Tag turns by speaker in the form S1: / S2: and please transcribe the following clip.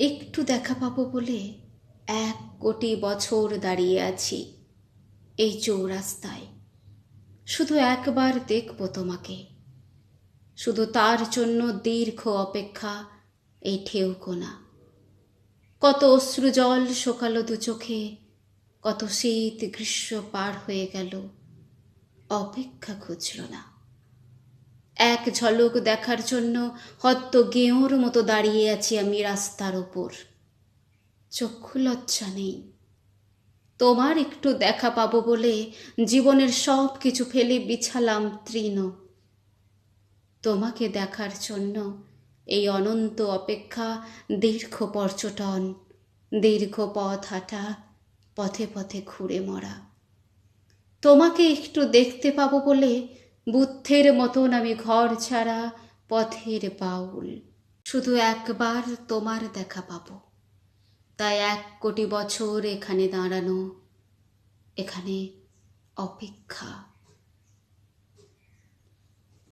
S1: একটু দেখা পাবো বলে 1 কোটি বছর দাঁড়িয়ে আছি এই চৌরাস্তায়। শুধু একবার দেখব তোমাকে, শুধু তার জন্য দীর্ঘ অপেক্ষা এই ঢেউকোনা। কত অশ্রুজল শোকালো দু চোখে, কত শীত গ্রীষ্ম পার হয়ে গেল, অপেক্ষা খুঁজল না। এক ঝলক দেখার জন্য হত্ত গেঁয়োর মতো দাঁড়িয়ে আছি আমি রাস্তার ওপর। চক্ষু লজ্জা নেই, তোমার একটু দেখা পাবো বলে জীবনের সব কিছু ফেলে বিছালাম তৃণ। তোমাকে দেখার জন্য এই অনন্ত অপেক্ষা, দীর্ঘ পর্যটন, দীর্ঘ পথ হাঁটা, পথে পথে ঘুরে মরা। তোমাকে একটু দেখতে পাবো বলে বুদ্ধের মতন আমি ঘর ছাড়া পথের বাউল। শুধু একবার তোমার দেখা পাবো, তাই 1 কোটি বছর এখানে দাঁড়ানো, এখানে অপেক্ষা।